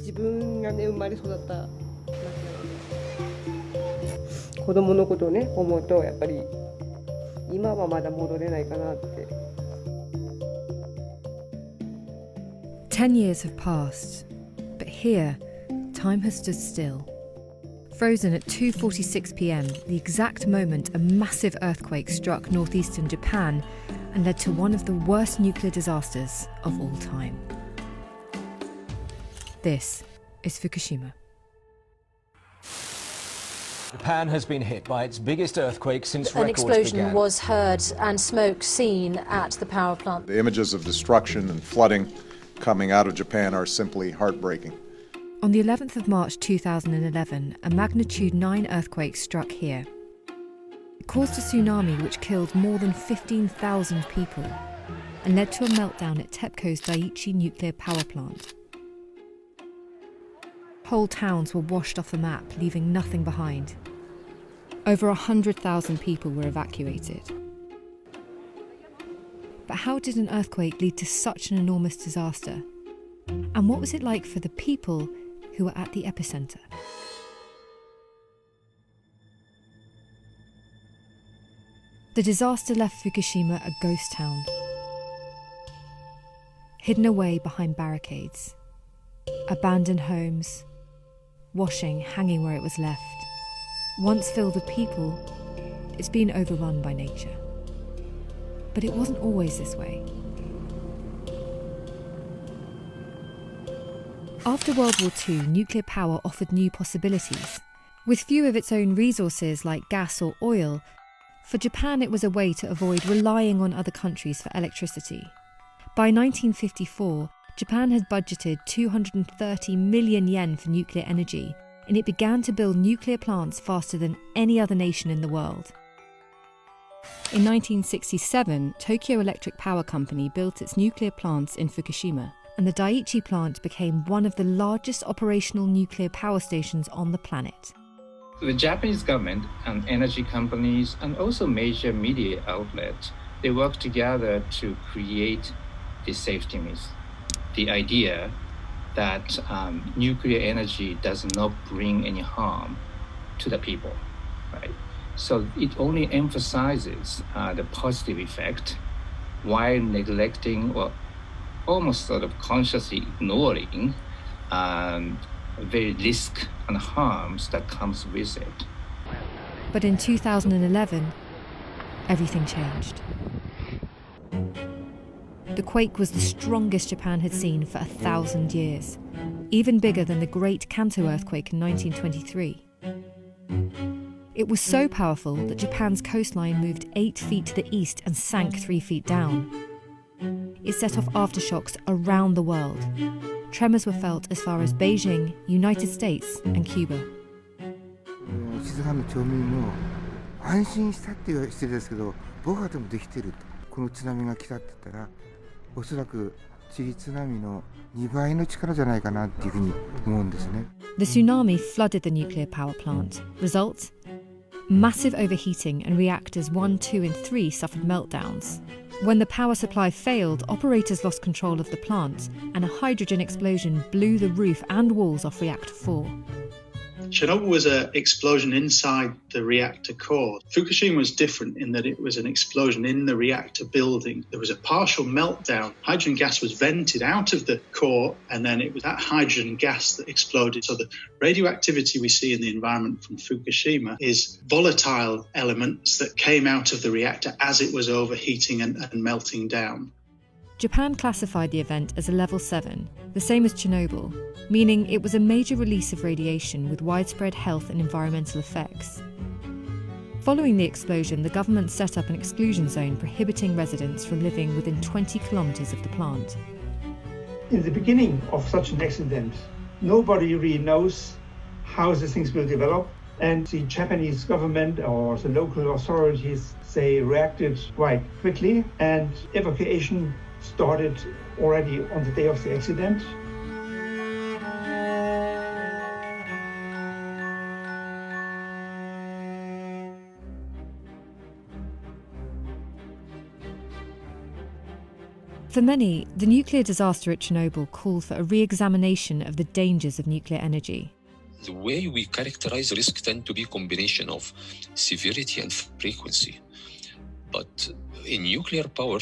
自分がね生まれ育った町なので、子供のことをね思うとやっぱり今はまだ戻れないかなって。 10 years have passed, but here, time has stood still. Frozen at 2:46 p.m, the exact moment a massive earthquake struck northeastern Japan and led to one of the worst nuclear disasters of all time. This is Fukushima. Japan has been hit by its biggest earthquake since An records explosion began. was heard and smoke seen at the power plant. The images of destruction and flooding coming out of Japan are simply heartbreaking. On the 11th of March 2011, a magnitude 9 earthquake struck here. It caused a tsunami which killed more than 15,000 people and led to a meltdown at TEPCO's Daiichi nuclear power plant. Whole towns were washed off the map, leaving nothing behind. Over 100,000 people were evacuated. But how did an earthquake lead to such an enormous disaster? And what was it like for the people who were at the epicenter? The disaster left Fukushima a ghost town, hidden away behind barricades, abandoned homes, washing hanging where it was left. Once filled with people, it's been overrun by nature. But it wasn't always this way. After World War II, nuclear power offered new possibilities. With few of its own resources like gas or oil, for Japan it was a way to avoid relying on other countries for electricity. By 1954, Japan had budgeted 230 million yen for nuclear energy, and it began to build nuclear plants faster than any other nation in the world. In 1967, Tokyo Electric Power Company built its nuclear plants in Fukushima, and the Daiichi plant became one of the largest operational nuclear power stations on the planet. The Japanese government and energy companies and also major media outlets, they work together to create the safety myth. The idea that nuclear energy does not bring any harm to the people, right? So it only emphasizes the positive effect while neglecting or almost sort of consciously ignoring the risk and harms that comes with it. But in 2011, everything changed. The quake was the strongest Japan had seen for 1,000 years, even bigger than the Great Kanto earthquake in 1923. It was so powerful that Japan's coastline moved 8 feet to the east and sank 3 feet down. It set off aftershocks around the world. Tremors were felt as far as Beijing, United States, and Cuba. 静かな町民も安心したっていう失礼ですけど、僕はでもできてると。この津波が来たって言ったら、おそらく地域津波の2倍の力じゃないかなっていうふうに思うんですね。The tsunami flooded the nuclear power plant. Result? Massive overheating, and reactors 1, 2, and 3 suffered meltdowns. When the power supply failed, operators lost control of the plant, and a hydrogen explosion blew the roof and walls off reactor 4. Chernobyl was an explosion inside the reactor core. Fukushima was different in that it was an explosion in the reactor building. There was a partial meltdown. Hydrogen gas was vented out of the core, and then it was that hydrogen gas that exploded. So the radioactivity we see in the environment from Fukushima is volatile elements that came out of the reactor as it was overheating and melting down. Japan classified the event as a level 7, the same as Chernobyl, meaning it was a major release of radiation with widespread health and environmental effects. Following the explosion, the government set up an exclusion zone prohibiting residents from living within 20 kilometres of the plant. In the beginning of such an accident, nobody really knows how the things will develop, and the Japanese government or the local authorities, they reacted quite quickly, and evacuation started already on the day of the accident. For many, the nuclear disaster at Chernobyl called for a re-examination of the dangers of nuclear energy. The way we characterize risk tend to be a combination of severity and frequency. But in nuclear power,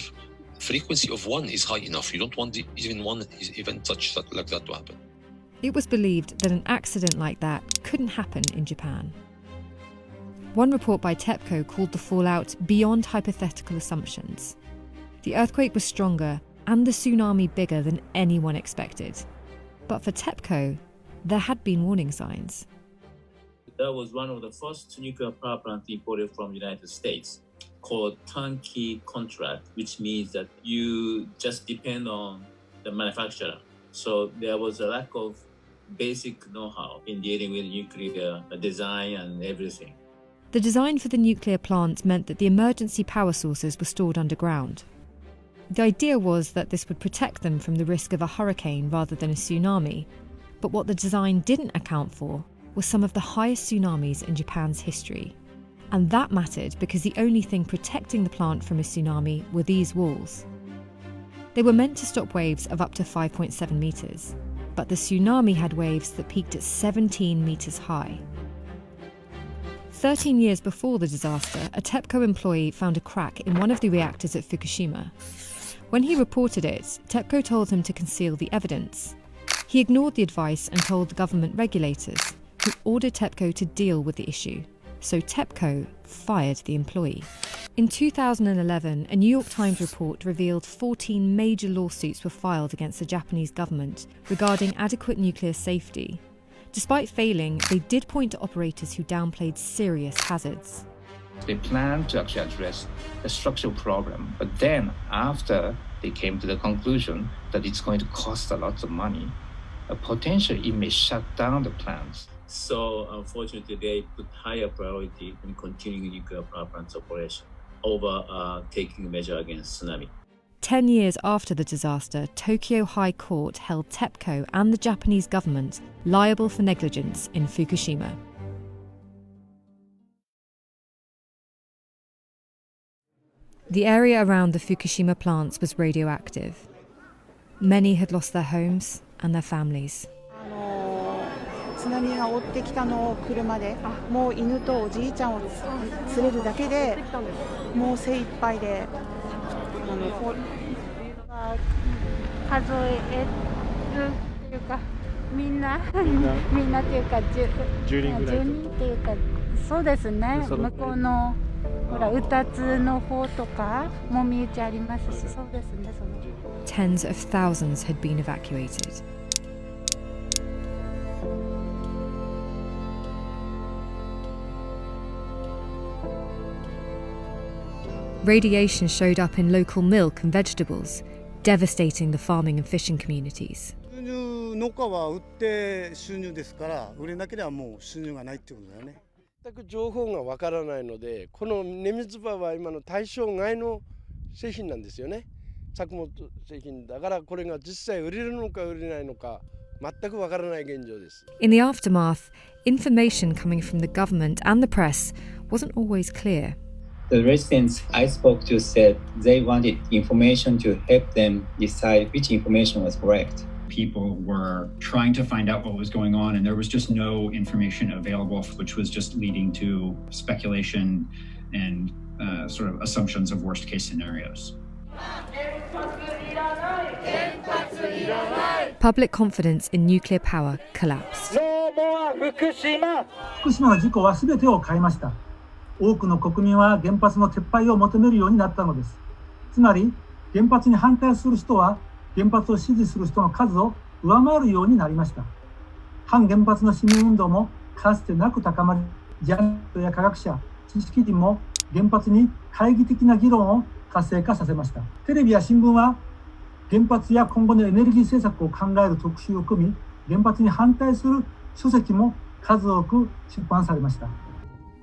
frequency of 1 is high enough. You don't want even one event like that to happen. It was believed that an accident like that couldn't happen in Japan. One report by TEPCO called the fallout beyond hypothetical assumptions. The earthquake was stronger and the tsunami bigger than anyone expected. But for TEPCO, there had been warning signs. That was one of the first nuclear power plants imported from the United States, called turnkey contract, which means that you just depend on the manufacturer. So there was a lack of basic know-how in dealing with nuclear design and everything. The design for the nuclear plant meant that the emergency power sources were stored underground. The idea was that this would protect them from the risk of a hurricane rather than a tsunami. But what the design didn't account for was some of the highest tsunamis in Japan's history. And that mattered because the only thing protecting the plant from a tsunami were these walls. They were meant to stop waves of up to 5.7 metres, but the tsunami had waves that peaked at 17 metres high. 13 years before the disaster, a TEPCO employee found a crack in one of the reactors at Fukushima. When he reported it, TEPCO told him to conceal the evidence. He ignored the advice and told the government regulators, who ordered TEPCO to deal with the issue. So TEPCO fired the employee. In 2011, a New York Times report revealed 14 major lawsuits were filed against the Japanese government regarding adequate nuclear safety. Despite failing, they did point to operators who downplayed serious hazards. They planned to actually address the structural problem, but then after they came to the conclusion that it's going to cost a lot of money, potentially it may shut down the plants. So unfortunately, they put higher priority in continuing nuclear power plants operation over taking a measure against tsunami. 10 years after the disaster, Tokyo High Court held TEPCO and the Japanese government liable for negligence in Fukushima. The area around the Fukushima plants was radioactive. Many had lost their homes and their families. 津波が追ってきたのを車で、もう犬とおじいちゃんを連れるだけでもう精一杯で、数えるっていうか、みんなっていうか10人ぐらいっていうか、そうですね。向こうのほらうたつの方とかもみ打ちありますし、そうですね。Tens of thousands had been evacuated. Radiation showed up in local milk and vegetables, devastating the farming and fishing communities. 農家は売って収入ですから、売れなければもう収入がないってことだよね。全く情報がわからないので、この根水場は今の対象外の製品なんですよね。作物製品だからこれが実際売れるのか売れないのか全くわからない現状です。In the aftermath, information coming from the government and the press wasn't always clear. The residents I spoke to said they wanted information to help them decide which information was correct. People were trying to find out what was going on, and there was just no information available, which was just leading to speculation and sort of assumptions of worst case scenarios. Public confidence in nuclear power collapsed. 福島の事故は全てを変えました。多くの国民は原発の撤廃を求めるようになったのです。つまり、原発に反対する人は原発を支持する人の数を上回るようになりました。反原発の市民運動もかつてなく高まり、ジャーナリストや科学者、知識人も原発に懐疑的な議論を活性化させました。テレビや新聞は原発や今後のエネルギー政策を考える特集を組み、原発に反対する書籍も数多く出版されました。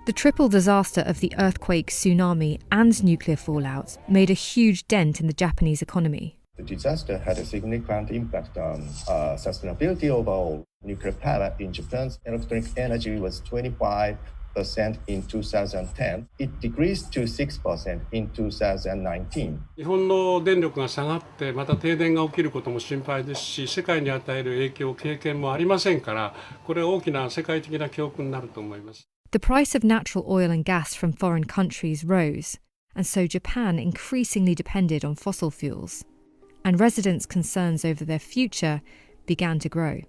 The triple disaster of the earthquake, tsunami, and nuclear fallout made a huge dent in the Japanese economy. The disaster had a significant impact on sustainability overall. Nuclear power in Japan's electric energy was 25% in 2010, it decreased to 6% in 2019. 日本の電力が下がってまた停電が起きることも心配ですし、世界に与える影響経験もありませんから、これは大きな世界的な教訓になると思います。The price of natural oil and gas from foreign countries rose, and so Japan increasingly depended on fossil fuels, and residents' concerns over their future began to grow.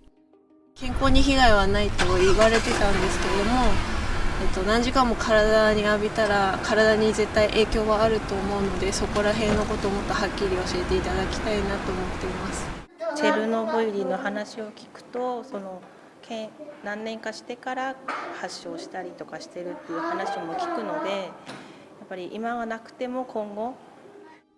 健康に被害はないと言われてたんですけれども、何時間も体に浴びたら体に絶対影響はあると思うので、そこら辺のことをもっとはっきり教えていただきたいなと思っています。チェルノブイリの話を聞くと、何年かしてから発症したりとかしてるっていう話も聞くので、やっぱり今はなくても今後。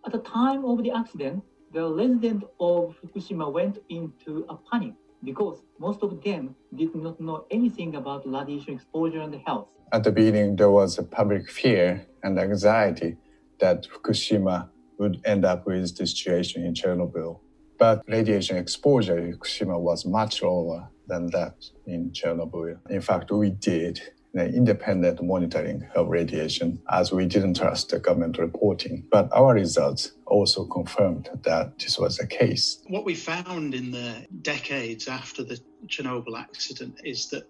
At the time of the accident, the residents of Fukushima went into a panic because most of them did not know anything about radiation exposure and health. At the beginning, there was a public fear and anxiety that Fukushima would end up with the situation in Chernobyl. But radiation exposure in Fukushima was much lower than that in Chernobyl. In fact, we did independent monitoring of radiation as we didn't trust the government reporting. But our results also confirmed that this was the case. What we found in the decades after the Chernobyl accident is that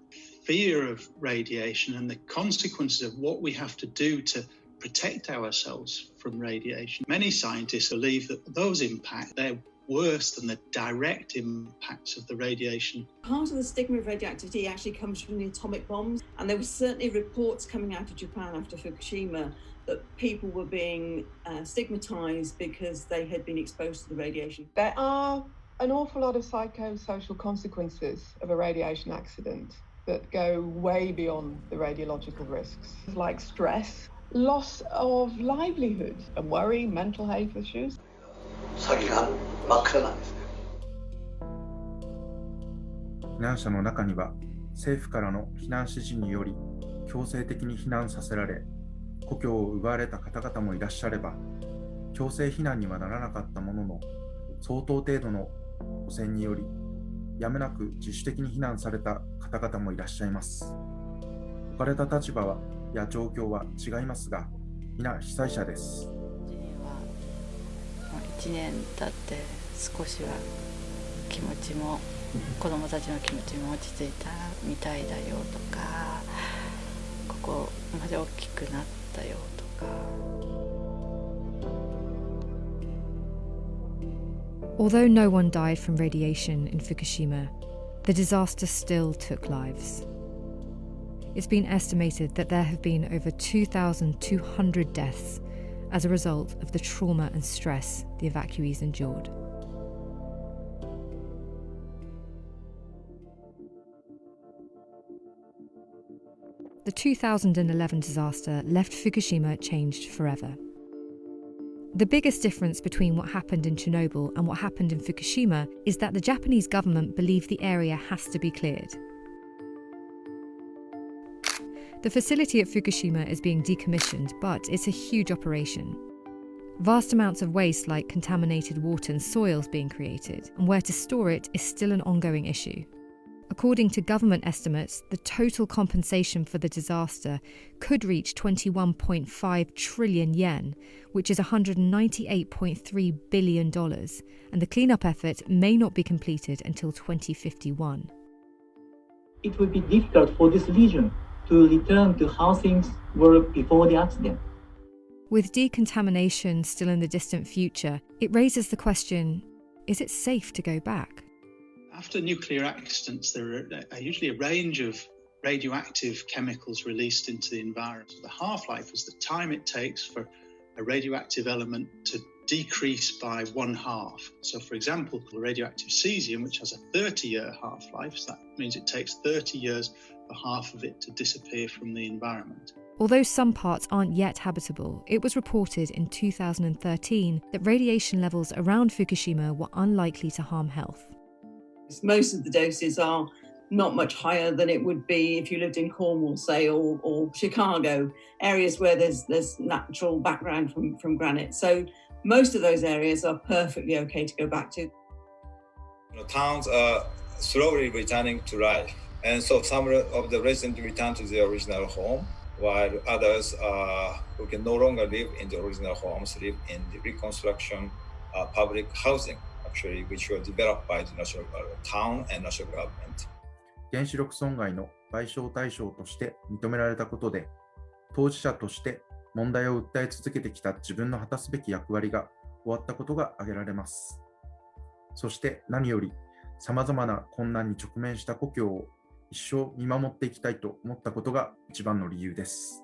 fear of radiation and the consequences of what we have to do to protect ourselves from radiation. Many scientists believe that those impacts, they're worse than the direct impacts of the radiation. Part of the stigma of radioactivity actually comes from the atomic bombs, and there were certainly reports coming out of Japan after Fukushima that people were being stigmatized because they had been exposed to the radiation. There are an awful lot of psychosocial consequences of a radiation accident that go way beyond the radiological risks, like stress, loss of livelihood, and worry, mental health issues. 先が真っ暗なんですね。避難者の中には政府からの避難指示により強制的に避難させられ故郷を奪われた方々もいらっしゃれば、強制避難にはならなかったものの相当程度の汚染によりやむなく自主的に避難された方々もいらっしゃいます。置かれた立場や状況は違いますが、皆被災者です。1年経って少しは気持ちも子どもたちの気持ちも落ち着いたみたいだよとか、ここまで大きくなったよとか。Although no one died from radiation in Fukushima, the disaster still took lives. It's been estimated that there have been over 2,200 deaths as a result of the trauma and stress the evacuees endured. The 2011 disaster left Fukushima changed forever. The biggest difference between what happened in Chernobyl and what happened in Fukushima is that the Japanese government believed the area has to be cleared. The facility at Fukushima is being decommissioned, but it's a huge operation. Vast amounts of waste like contaminated water and soils being created, and where to store it is still an ongoing issue. According to government estimates, the total compensation for the disaster could reach 21.5 trillion yen, which is $198.3 billion, and the cleanup effort may not be completed until 2051. It would be difficult for this region to return to how things were before the accident. With decontamination still in the distant future, it raises the question, is it safe to go back? After nuclear accidents, there are usually a range of radioactive chemicals released into the environment. The half-life is the time it takes for a radioactive element to decrease by 1/2. So, for example, radioactive cesium, which has a 30-year half-life, so that means it takes 30 years for half of it to disappear from the environment. Although some parts aren't yet habitable, it was reported in 2013 that radiation levels around Fukushima were unlikely to harm health. Most of the doses are not much higher than it would be if you lived in Cornwall, say, or Chicago, areas where there's natural background from granite. So most of those areas are perfectly okay to go back to. Towns are slowly returning to life. And so some of the residents returned to their original home, while others who can no longer live in the original homes live in the reconstruction public housing, actually, which were developed by the national town and national government. 原子力損害の賠償対象として認められたことで、当事者として問題を訴え続けてきた自分の果たすべき役割が終わったことが挙げられます。そして何より、さまざまな困難に直面した故郷を一生見守っていきたいと思ったことが一番の理由です。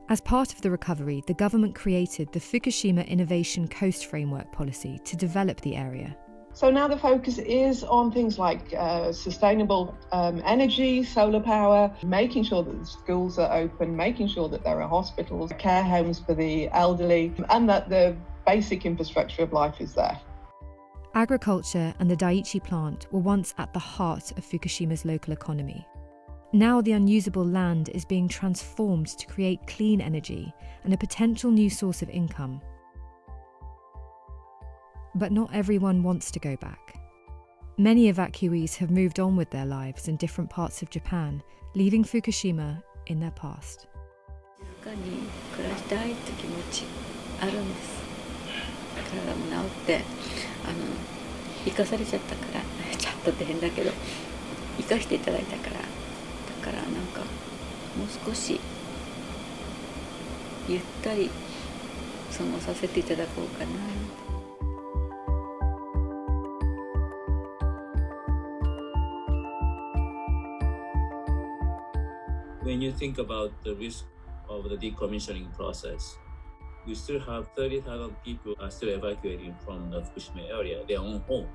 As part of the recovery, the government created the Fukushima Innovation Coast Framework policy to develop the area. So now the focus is on things like sustainable energy, solar power, making sure that the schools are open, making sure that there are hospitals, care homes for the elderly, and that the basic infrastructure of life is there. Agriculture and the Daiichi plant were once at the heart of Fukushima's local economy. Now the unusable land is being transformed to create clean energy and a potential new source of income. But not everyone wants to go back. Many evacuees have moved on with their lives in different parts of Japan, leaving Fukushima in their past. 静かに暮らしたいって気持ちあるんです。体も治って生かされちゃったからちゃんとって変だけど生かしていただいたからだからなんかもう少しゆったり過ごさせていただこうかな。When you think about the risk of the decommissioning process, you still have 30,000 people are still evacuating from the Fukushima area, their own home.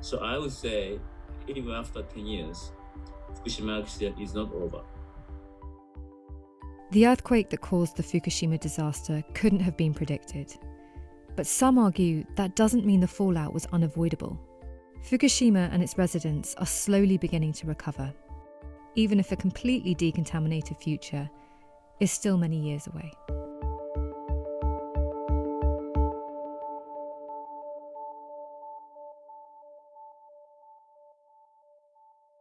So I would say, even after 10 years, Fukushima accident is not over. The earthquake that caused the Fukushima disaster couldn't have been predicted. But some argue that doesn't mean the fallout was unavoidable. Fukushima and its residents are slowly beginning to recover, even if a completely decontaminated future is still many years away.